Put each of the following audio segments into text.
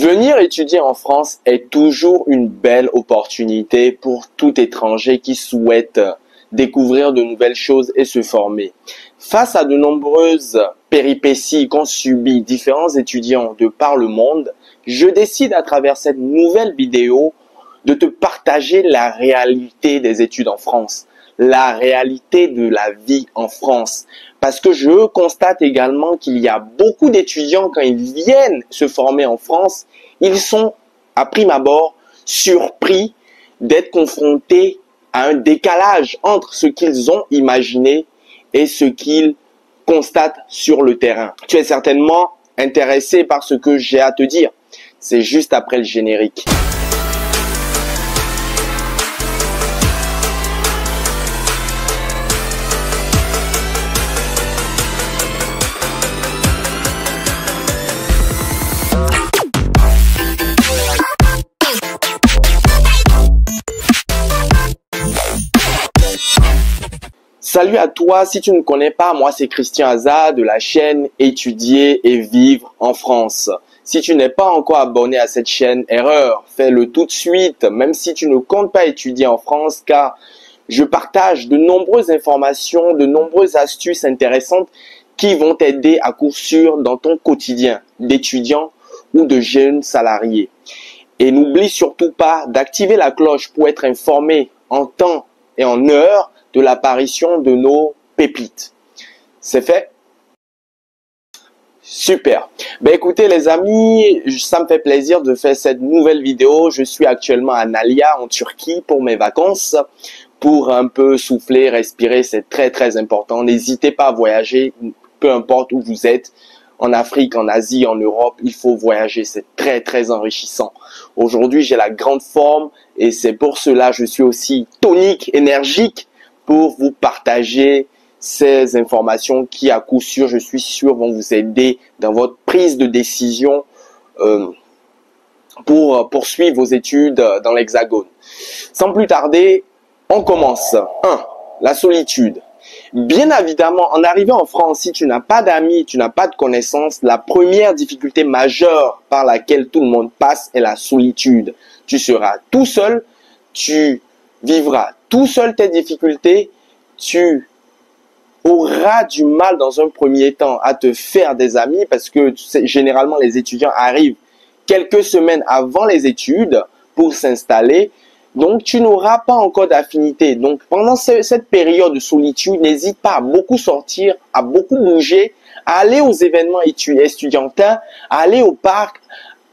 Venir étudier en France est toujours une belle opportunité pour tout étranger qui souhaite découvrir de nouvelles choses et se former. Face à de nombreuses péripéties qu'ont subies différents étudiants de par le monde, je décide à travers cette nouvelle vidéo de te partager la réalité des études en France, la réalité de la vie en France. Parce que je constate également qu'il y a beaucoup d'étudiants, quand ils viennent se former en France, ils sont, à prime abord, surpris d'être confrontés à un décalage entre ce qu'ils ont imaginé et ce qu'ils constatent sur le terrain. Tu es certainement intéressé par ce que j'ai à te dire. C'est juste après le générique. Salut à toi, si tu ne me connais pas, moi c'est Christian Aza de la chaîne Étudier et Vivre en France. Si tu n'es pas encore abonné à cette chaîne, erreur, fais-le tout de suite, même si tu ne comptes pas étudier en France, car je partage de nombreuses informations, de nombreuses astuces intéressantes qui vont t'aider à coup sûr dans ton quotidien d'étudiant ou de jeune salarié. Et n'oublie surtout pas d'activer la cloche pour être informé en temps et en heure de l'apparition de nos pépites. C'est fait? Super. Ben écoutez les amis, ça me fait plaisir de faire cette nouvelle vidéo. Je suis actuellement à Antalya en Turquie pour mes vacances. Pour un peu souffler, respirer, c'est très important. N'hésitez pas à voyager, peu importe où vous êtes. En Afrique, en Asie, en Europe, il faut voyager. C'est très enrichissant. Aujourd'hui, j'ai la grande forme et c'est pour cela que je suis aussi tonique, énergique, pour vous partager ces informations qui, à coup sûr, je suis sûr, vont vous aider dans votre prise de décision pour poursuivre vos études dans l'Hexagone. Sans plus tarder, on commence. 1. La solitude. Bien évidemment, en arrivant en France, si tu n'as pas d'amis, tu n'as pas de connaissances, la première difficulté majeure par laquelle tout le monde passe est la solitude. Tu seras tout seul, tu vivras tout seul tes difficultés, tu auras du mal dans un premier temps à te faire des amis parce que généralement les étudiants arrivent quelques semaines avant les études pour s'installer. Donc, tu n'auras pas encore d'affinité. Donc, pendant cette période de solitude, n'hésite pas à beaucoup sortir, à beaucoup bouger, à aller aux événements estudiantins, à aller au parc,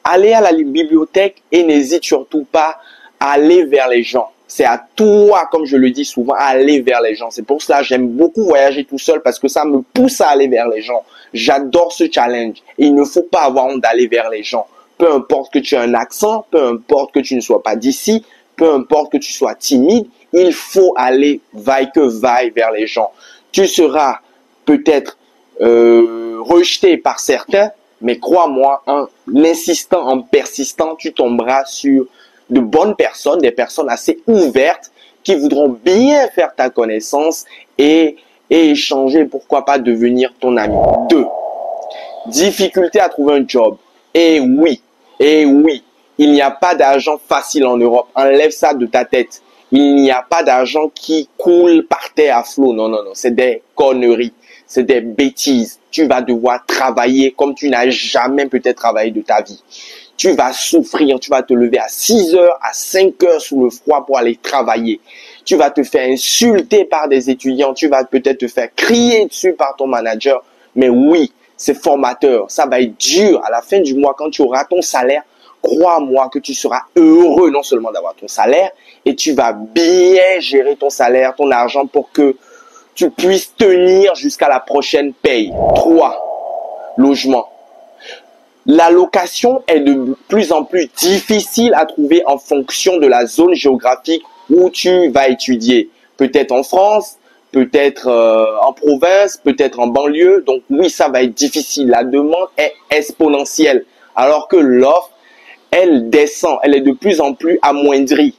aller à la bibliothèque et n'hésite surtout pas à aller vers les gens. C'est à toi, comme je le dis souvent, à aller vers les gens. C'est pour cela que j'aime beaucoup voyager tout seul parce que ça me pousse à aller vers les gens. J'adore ce challenge et il ne faut pas avoir honte d'aller vers les gens. Peu importe que tu aies un accent, peu importe que tu ne sois pas d'ici, peu importe que tu sois timide, il faut aller vaille que vaille vers les gens. Tu seras peut-être rejeté par certains, mais crois-moi, en insistant, en persistant, tu tomberas sur de bonnes personnes, des personnes assez ouvertes qui voudront bien faire ta connaissance et échanger, pourquoi pas devenir ton ami. 2. Difficulté à trouver un job. Et oui, il n'y a pas d'argent facile en Europe. Enlève ça de ta tête. Il n'y a pas d'argent qui coule par terre à flot. Non. C'est des conneries. C'est des bêtises. Tu vas devoir travailler comme tu n'as jamais peut-être travaillé de ta vie. Tu vas souffrir. Tu vas te lever à 6 heures, à 5 heures sous le froid pour aller travailler. Tu vas te faire insulter par des étudiants. Tu vas peut-être te faire crier dessus par ton manager. Mais oui, c'est formateur. Ça va être dur. À la fin du mois, quand tu auras ton salaire, crois-moi que tu seras heureux non seulement d'avoir ton salaire, et tu vas bien gérer ton salaire, ton argent pour que tu puisses tenir jusqu'à la prochaine paye. 3. Logement. La location est de plus en plus difficile à trouver en fonction de la zone géographique où tu vas étudier. Peut-être en France, peut-être en province, peut-être en banlieue. Donc oui, ça va être difficile. La demande est exponentielle, alors que l'offre, elle descend, elle est de plus en plus amoindrie.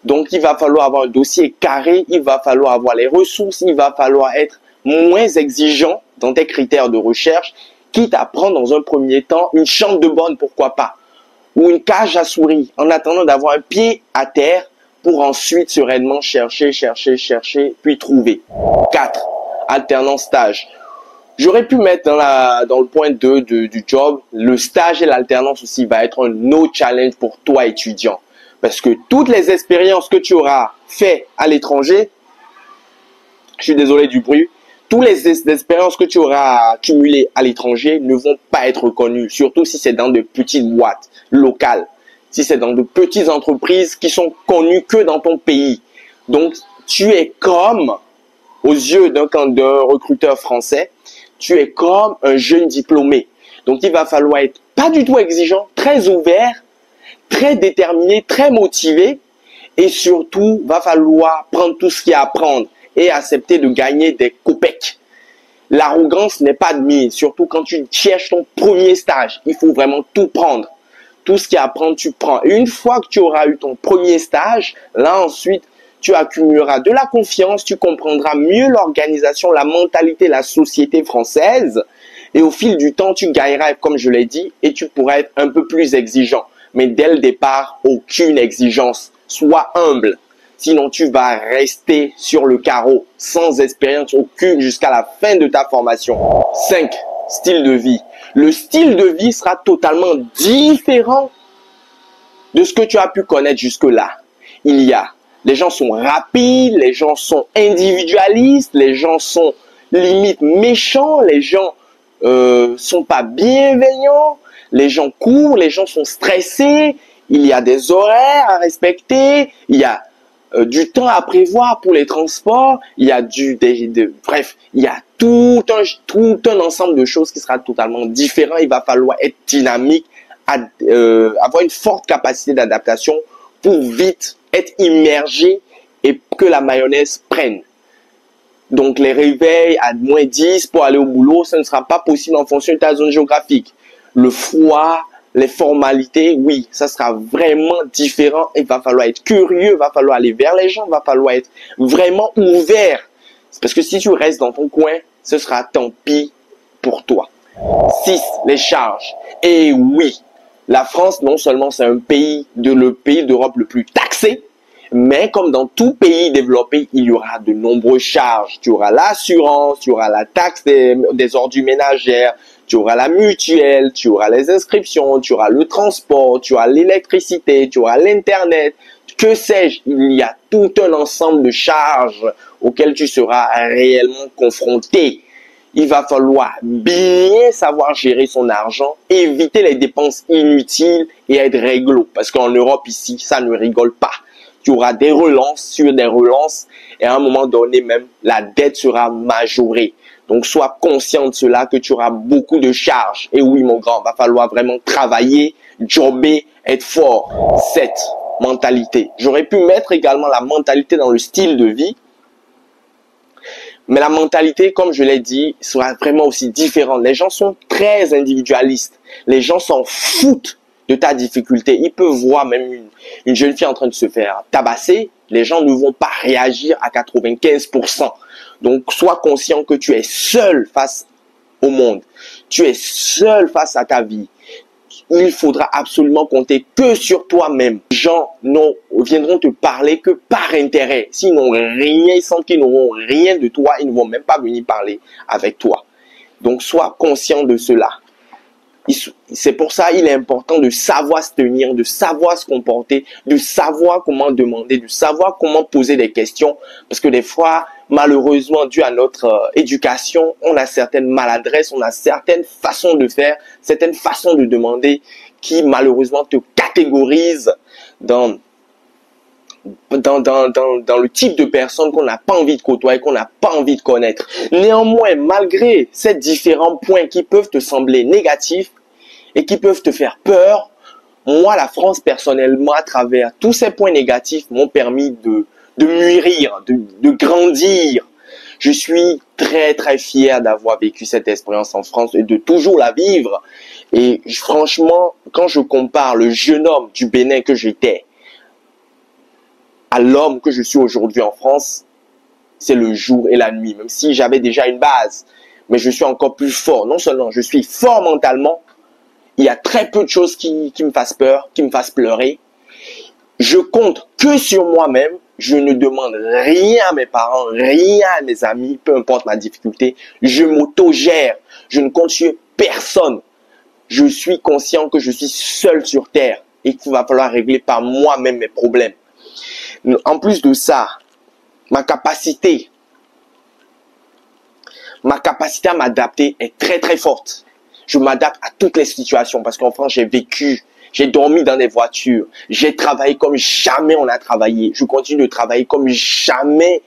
Donc, il va falloir avoir un dossier carré, il va falloir avoir les ressources, il va falloir être moins exigeant dans tes critères de recherche, quitte à prendre dans un premier temps une chambre de bonne, pourquoi pas. ou une cage à souris en attendant d'avoir un pied à terre pour ensuite sereinement chercher, puis trouver. 4. Alternance stage. J'aurais pu mettre dans le point 2 du job, le stage et l'alternance aussi va être un autre challenge pour toi étudiant. Parce que toutes les expériences que tu auras fait à l'étranger, je suis désolé du bruit, toutes les expériences que tu auras accumulées à l'étranger ne vont pas être reconnues, surtout si c'est dans de petites boîtes locales, si c'est dans de petites entreprises qui sont connues que dans ton pays. Donc, tu es comme, aux yeux d'un recruteur français, tu es comme un jeune diplômé. Donc, il va falloir être pas du tout exigeant, très ouvert, très déterminé, très motivé et surtout, va falloir prendre tout ce qu'il y a à prendre et accepter de gagner des copecs. L'arrogance n'est pas admise, surtout quand tu cherches ton premier stage. Il faut vraiment tout prendre. Tout ce qu'il y a à prendre, tu prends. Et une fois que tu auras eu ton premier stage, là ensuite, tu accumuleras de la confiance, tu comprendras mieux l'organisation, la mentalité, la société française. Et au fil du temps, tu gagneras, comme je l'ai dit, et tu pourras être un peu plus exigeant. Mais dès le départ, aucune exigence. Sois humble. Sinon, tu vas rester sur le carreau, sans expérience aucune jusqu'à la fin de ta formation. 5. Style de vie. Le style de vie sera totalement différent de ce que tu as pu connaître jusque-là. Les gens sont rapides, les gens sont individualistes, les gens sont limite méchants, les gens sont pas bienveillants, les gens courent, les gens sont stressés, il y a des horaires à respecter, il y a du temps à prévoir pour les transports, il y a bref, il y a tout un ensemble de choses qui sera totalement différent. Il va falloir être dynamique, avoir une forte capacité d'adaptation pour vite être immergé et que la mayonnaise prenne. Donc les réveils à -10 pour aller au boulot, ça ne sera pas possible en fonction de ta zone géographique. Le froid, les formalités, oui, ça sera vraiment différent. Il va falloir être curieux, il va falloir aller vers les gens, il va falloir être vraiment ouvert. Parce que si tu restes dans ton coin, ce sera tant pis pour toi. 6. Les charges. Et oui, la France, non seulement c'est le pays d'Europe le plus taxé, mais comme dans tout pays développé, il y aura de nombreuses charges. Tu auras l'assurance, tu auras la taxe des ordures ménagères, tu auras la mutuelle, tu auras les inscriptions, tu auras le transport, tu auras l'électricité, tu auras l'internet, que sais-je. Il y a tout un ensemble de charges auxquelles tu seras réellement confronté. Il va falloir bien savoir gérer son argent, éviter les dépenses inutiles et être réglo. Parce qu'en Europe ici, ça ne rigole pas. Tu auras des relances sur des relances et à un moment donné même, la dette sera majorée. Donc, sois conscient de cela, que tu auras beaucoup de charges. Et oui, mon grand, va falloir vraiment travailler, jobber, être fort. 7. Mentalité. J'aurais pu mettre également la mentalité dans le style de vie. Mais la mentalité, comme je l'ai dit, sera vraiment aussi différente. Les gens sont très individualistes. Les gens s'en foutent de ta difficulté. Ils peuvent voir même une jeune fille en train de se faire tabasser. Les gens ne vont pas réagir à 95%. Donc, sois conscient que tu es seul face au monde. Tu es seul face à ta vie. Il faudra absolument compter que sur toi-même. Les gens viendront te parler que par intérêt. S'ils n'ont rien, ils sentent qu'ils n'auront rien de toi, ils ne vont même pas venir parler avec toi. Donc, sois conscient de cela. C'est pour ça qu'il est important de savoir se tenir, de savoir se comporter, de savoir comment demander, de savoir comment poser des questions. Parce que des fois, malheureusement, dû à notre éducation, on a certaines maladresses, on a certaines façons de faire, certaines façons de demander qui malheureusement te catégorisent dans le type de personne qu'on n'a pas envie de côtoyer, qu'on n'a pas envie de connaître. Néanmoins, malgré ces différents points qui peuvent te sembler négatifs et qui peuvent te faire peur, moi, la France, personnellement, à travers tous ces points négatifs, m'ont permis de mûrir, de grandir. Je suis très, très fier d'avoir vécu cette expérience en France et de toujours la vivre. Et franchement, quand je compare le jeune homme du Bénin que j'étais à l'homme que je suis aujourd'hui en France, c'est le jour et la nuit, même si j'avais déjà une base. Mais je suis encore plus fort. Non seulement je suis fort mentalement, il y a très peu de choses qui me fassent peur, qui me fassent pleurer. Je compte que sur moi-même. Je ne demande rien à mes parents, rien à mes amis, peu importe ma difficulté. Je m'autogère. Je ne compte sur personne. Je suis conscient que je suis seul sur terre et qu'il va falloir régler par moi-même mes problèmes. En plus de ça, ma capacité à m'adapter est très très forte. Je m'adapte à toutes les situations parce qu'en France, j'ai dormi dans des voitures, j'ai travaillé comme jamais on a travaillé. Je continue de travailler comme jamais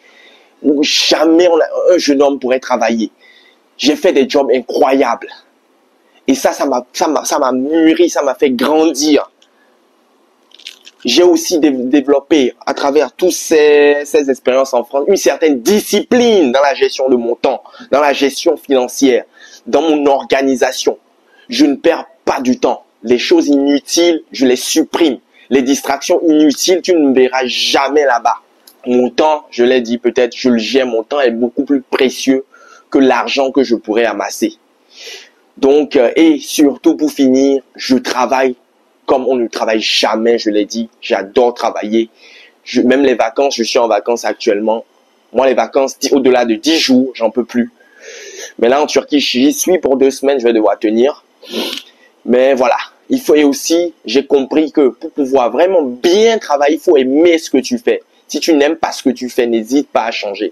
un jeune homme pourrait travailler. J'ai fait des jobs incroyables. Et ça m'a mûri, ça m'a fait grandir. J'ai aussi développé, à travers toutes ces expériences en France, une certaine discipline dans la gestion de mon temps, dans la gestion financière, dans mon organisation. Je ne perds pas du temps. Les choses inutiles, je les supprime. Les distractions inutiles, tu ne me verras jamais là-bas. Mon temps, je l'ai dit peut-être, je le gère, mon temps est beaucoup plus précieux que l'argent que je pourrais amasser. Donc, et surtout pour finir, je travaille comme on ne travaille jamais, je l'ai dit. J'adore travailler. Même les vacances, je suis en vacances actuellement. Moi, les vacances, au-delà de 10 jours, j'en peux plus. Mais là, en Turquie, j'y suis pour 2 semaines, je vais devoir tenir. Mais voilà. Il faut, et aussi, j'ai compris que pour pouvoir vraiment bien travailler, il faut aimer ce que tu fais. Si tu n'aimes pas ce que tu fais, n'hésite pas à changer.